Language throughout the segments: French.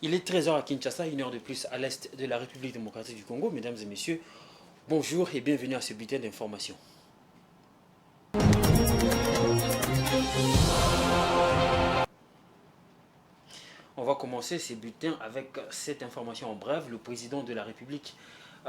Il est 13 heures à Kinshasa, une heure de plus à l'est de la République démocratique du Congo. Mesdames et messieurs, bonjour et bienvenue à ce bulletin d'information. On va commencer ces bulletins avec cette information en bref. Le président de la République,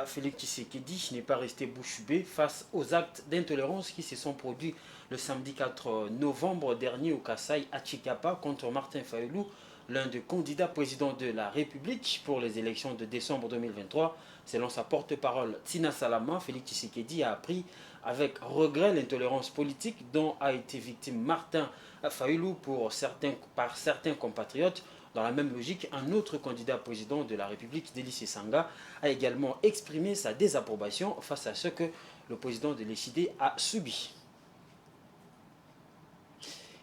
Félix Tshisekedi, n'est pas resté bouche bée face aux actes d'intolérance qui se sont produits le samedi 4 novembre dernier au Kasaï à Tchikapa contre Martin Fayulu, l'un des candidats président de la République pour les élections de décembre 2023. Selon sa porte-parole Tina Salama, Félix Tshisekedi a appris avec regret l'intolérance politique dont a été victime Martin Fayulu par certains compatriotes. Dans la même logique, un autre candidat président de la République, Délice Sanga, a également exprimé sa désapprobation face à ce que le président de l'ECD a subi.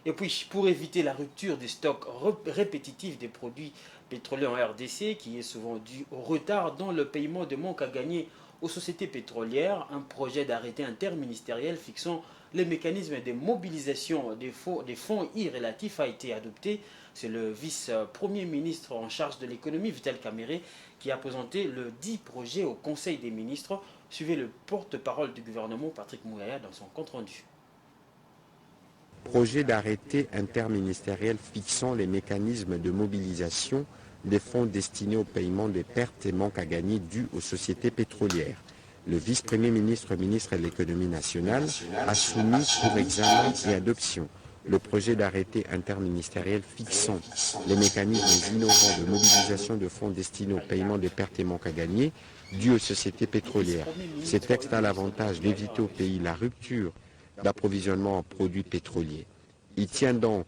Et puis, pour éviter la rupture des stocks répétitifs des produits pétroliers en RDC, qui est souvent dû au retard dans le paiement de manque à gagner aux sociétés pétrolières, un projet d'arrêté interministériel fixant les mécanismes de mobilisation des fonds irrélatifs a été adopté. C'est le vice-premier ministre en charge de l'économie, Vital Kamerhe, qui a présenté le dit projet au Conseil des ministres. Suivez le porte-parole du gouvernement, Patrick Mouyaya, dans son compte-rendu. Projet d'arrêté interministériel fixant les mécanismes de mobilisation des fonds destinés au paiement des pertes et manques à gagner dus aux sociétés pétrolières. Le vice-premier ministre, ministre de l'économie nationale, a soumis pour examen et adoption le projet d'arrêté interministériel fixant les mécanismes innovants de mobilisation de fonds destinés au paiement des pertes et manques à gagner dus aux sociétés pétrolières. Ces textes a l'avantage d'éviter au pays la rupture d'approvisionnement en produits pétroliers. Il tient donc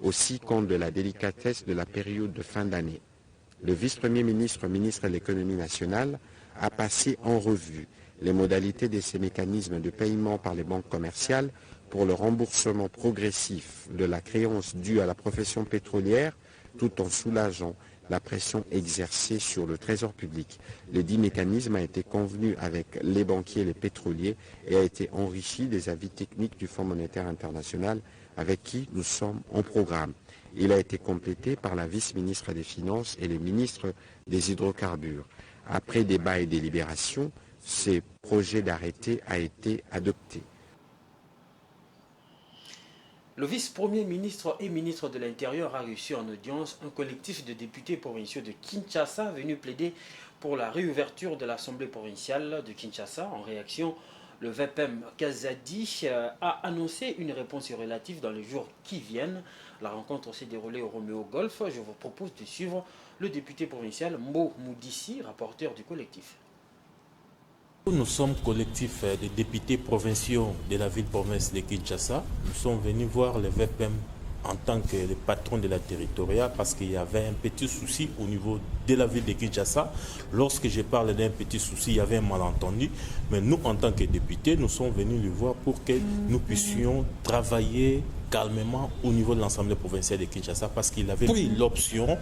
aussi compte de la délicatesse de la période de fin d'année. Le vice-premier ministre, ministre de l'économie nationale, a passé en revue les modalités de ces mécanismes de paiement par les banques commerciales pour le remboursement progressif de la créance due à la profession pétrolière, tout en soulageant la pression exercée sur le trésor public. Le dit mécanisme a été convenu avec les banquiers et les pétroliers et a été enrichi des avis techniques du Fonds monétaire international avec qui nous sommes en programme. Il a été complété par la vice-ministre des Finances et les ministres des hydrocarbures. Après débat et délibération, ce projet d'arrêté a été adopté. Le vice-premier ministre et ministre de l'Intérieur a reçu en audience un collectif de députés provinciaux de Kinshasa venu plaider pour la réouverture de l'Assemblée provinciale de Kinshasa. En réaction, le VPM Kazadi a annoncé une réponse relative dans les jours qui viennent. La rencontre s'est déroulée au Roméo Golf. Je vous propose de suivre le député provincial Mo Moudissi, rapporteur du collectif. Nous sommes collectif de députés provinciaux de la ville-province de Kinshasa. Nous sommes venus voir le VPM en tant que le patron de la territoriale parce qu'il y avait un petit souci au niveau de la ville de Kinshasa. Lorsque je parle d'un petit souci, il y avait un malentendu. Mais nous, en tant que députés, nous sommes venus le voir pour que nous puissions travailler calmement au niveau de l'Assemblée provinciale de Kinshasa parce qu'il avait pris l'option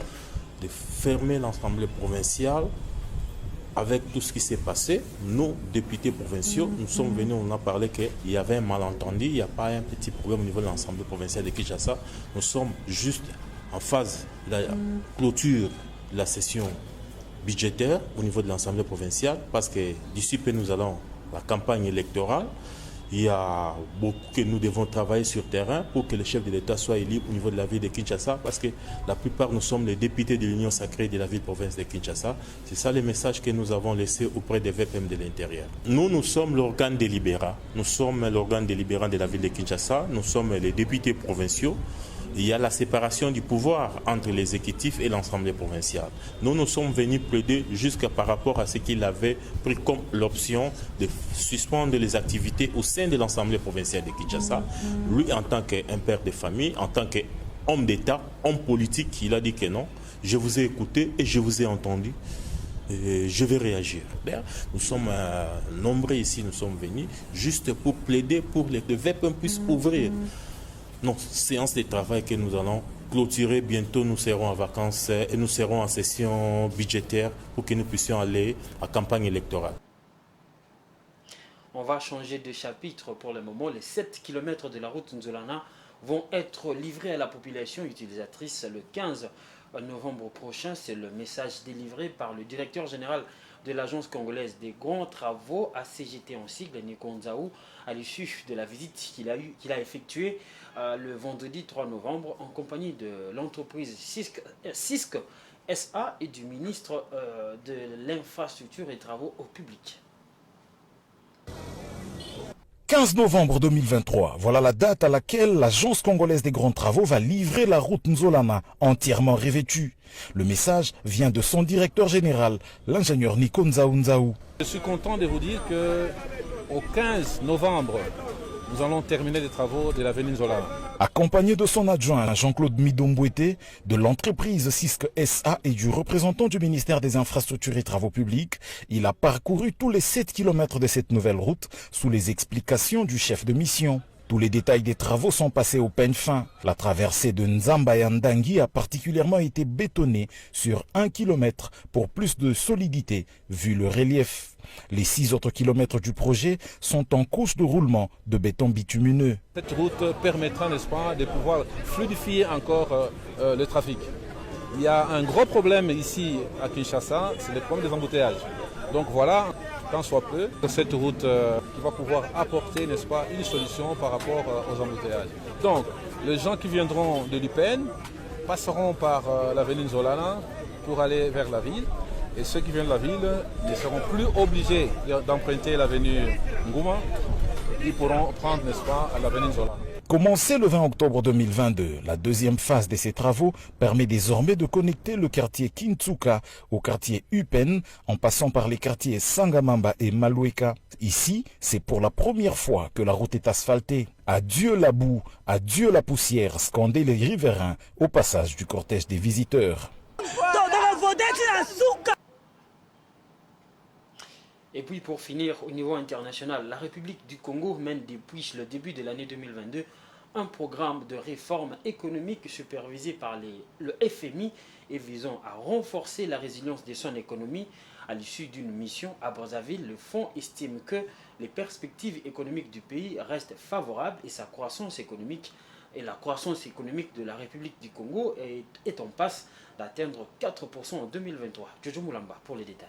de fermer l'Assemblée provinciale. Avec tout ce qui s'est passé, nous, députés provinciaux, nous sommes venus, on a parlé qu'il y avait un malentendu, il n'y a pas un petit problème au niveau de l'Assemblée provinciale de Kinshasa. Nous sommes juste en phase de la clôture de la session budgétaire au niveau de l'Assemblée provinciale parce que d'ici peu nous allons à la campagne électorale. Il y a beaucoup que nous devons travailler sur terrain pour que le chef de l'État soit élu au niveau de la ville de Kinshasa parce que la plupart nous sommes les députés de l'Union sacrée de la ville-province de Kinshasa. C'est ça le message que nous avons laissé auprès des VPM de l'intérieur. Nous sommes l'organe délibérant. Nous sommes l'organe délibérant de la ville de Kinshasa. Nous sommes les députés provinciaux. Il y a la séparation du pouvoir entre l'exécutif et l'Assemblée provinciale. Nous sommes venus plaider jusqu'à par rapport à ce qu'il avait pris comme l'option de suspendre les activités au sein de l'Assemblée provinciale de Kinshasa. Lui, en tant qu'un père de famille, en tant qu'homme d'État, homme politique, il a dit que non. Je vous ai écouté et je vous ai entendu. Et je vais réagir. Nous sommes nombreux ici, nous sommes venus juste pour plaider pour que le VPM puisse ouvrir notre séance de travail que nous allons clôturer. Bientôt, nous serons en vacances et nous serons en session budgétaire pour que nous puissions aller à campagne électorale. On va changer de chapitre pour le moment. Les 7 km de la route Nzolana vont être livrés à la population utilisatrice le 15 novembre prochain. C'est le message délivré par le directeur général de l'Agence congolaise des grands travaux ACGT en sigle, Nico Nzaou, à l'issue de la visite qu'il a effectuée le vendredi 3 novembre en compagnie de l'entreprise CISC SA et du ministre de l'Infrastructure et Travaux au public. 15 novembre 2023, voilà la date à laquelle l'Agence congolaise des grands travaux va livrer la route Nzolana entièrement revêtue. Le message vient de son directeur général, l'ingénieur Nico Nzaou. Je suis content de vous dire qu'au 15 novembre, nous allons terminer les travaux de l'avenue Nzolana. Accompagné de son adjoint Jean-Claude Midombouete, de l'entreprise CISC SA et du représentant du ministère des Infrastructures et Travaux Publics, il a parcouru tous les 7 km de cette nouvelle route sous les explications du chef de mission. Tous les détails des travaux sont passés au peigne fin. La traversée de Nzamba-Yandangui a particulièrement été bétonnée sur 1 km pour plus de solidité vu le relief. Les 6 autres kilomètres du projet sont en couche de roulement de béton bitumineux. Cette route permettra, n'est-ce pas, de pouvoir fluidifier encore le trafic. Il y a un gros problème ici à Kinshasa, c'est le problème des embouteillages. Donc voilà, tant soit peu, cette route qui va pouvoir apporter, n'est-ce pas, une solution par rapport aux embouteillages. Donc, les gens qui viendront de l'UPN passeront par l'avenue Nzolana pour aller vers la ville. Et ceux qui viennent de la ville ne seront plus obligés d'emprunter l'avenue Ngouma. Ils pourront prendre, n'est-ce pas, l'avenue Nzolana. Commencé le 20 octobre 2022, la deuxième phase de ces travaux permet désormais de connecter le quartier Kintsuka au quartier Upen en passant par les quartiers Sangamamba et Malueka. Ici, c'est pour la première fois que la route est asphaltée. Adieu la boue, adieu la poussière, scandaient les riverains au passage du cortège des visiteurs. Et puis pour finir, au niveau international, la République du Congo mène depuis le début de l'année 2022 un programme de réforme économique supervisé par le FMI et visant à renforcer la résilience de son économie. À l'issue d'une mission à Brazzaville, le fonds estime que les perspectives économiques du pays restent favorables et sa croissance économique la croissance économique de la République du Congo est en passe d'atteindre 4% en 2023. Jojo Moulamba pour les détails.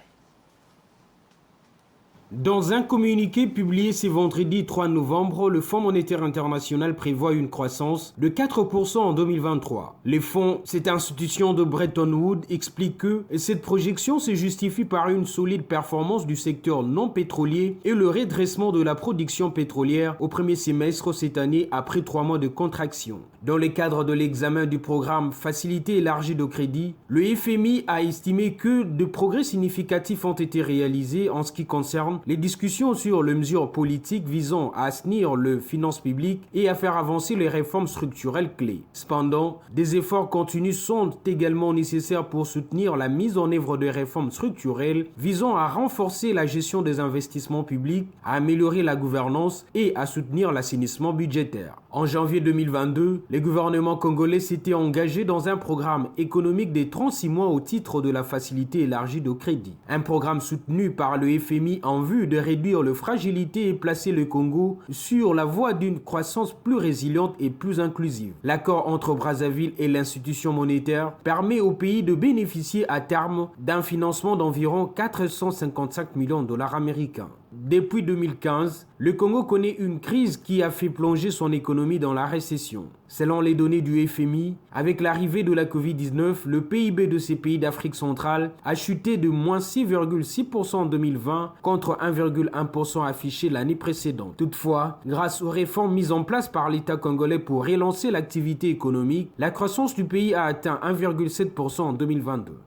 Dans un communiqué publié ce vendredi 3 novembre, le Fonds monétaire international prévoit une croissance de 4% en 2023. Le fonds, cette institution de Bretton Woods, explique que cette projection se justifie par une solide performance du secteur non pétrolier et le redressement de la production pétrolière au premier semestre cette année après 3 mois de contraction. Dans le cadre de l'examen du programme Facilité élargie de crédit, le FMI a estimé que de progrès significatifs ont été réalisés en ce qui concerne les discussions sur les mesures politiques visant à assainir les finances publiques et à faire avancer les réformes structurelles clés. Cependant, des efforts continus sont également nécessaires pour soutenir la mise en œuvre de réformes structurelles visant à renforcer la gestion des investissements publics, à améliorer la gouvernance et à soutenir l'assainissement budgétaire. En janvier 2022, le gouvernement congolais s'était engagé dans un programme économique de 36 mois au titre de la facilité élargie de crédit. Un programme soutenu par le FMI en vue de réduire la fragilité et placer le Congo sur la voie d'une croissance plus résiliente et plus inclusive. L'accord entre Brazzaville et l'institution monétaire permet au pays de bénéficier à terme d'un financement d'environ 455 millions de dollars américains. Depuis 2015, le Congo connaît une crise qui a fait plonger son économie dans la récession. Selon les données du FMI, avec l'arrivée de la Covid-19, le PIB de ces pays d'Afrique centrale a chuté de moins 6,6% en 2020 contre 1,1% affiché l'année précédente. Toutefois, grâce aux réformes mises en place par l'État congolais pour relancer l'activité économique, la croissance du pays a atteint 1,7% en 2022.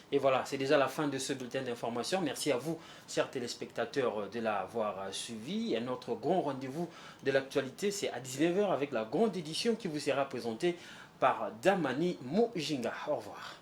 Et voilà, c'est déjà la fin de ce bulletin d'information. Merci à vous, chers téléspectateurs, de l'avoir suivi. Et notre grand rendez-vous de l'actualité, c'est à 19h avec la grande édition qui vous sera présentée par Damani Mojinga. Au revoir.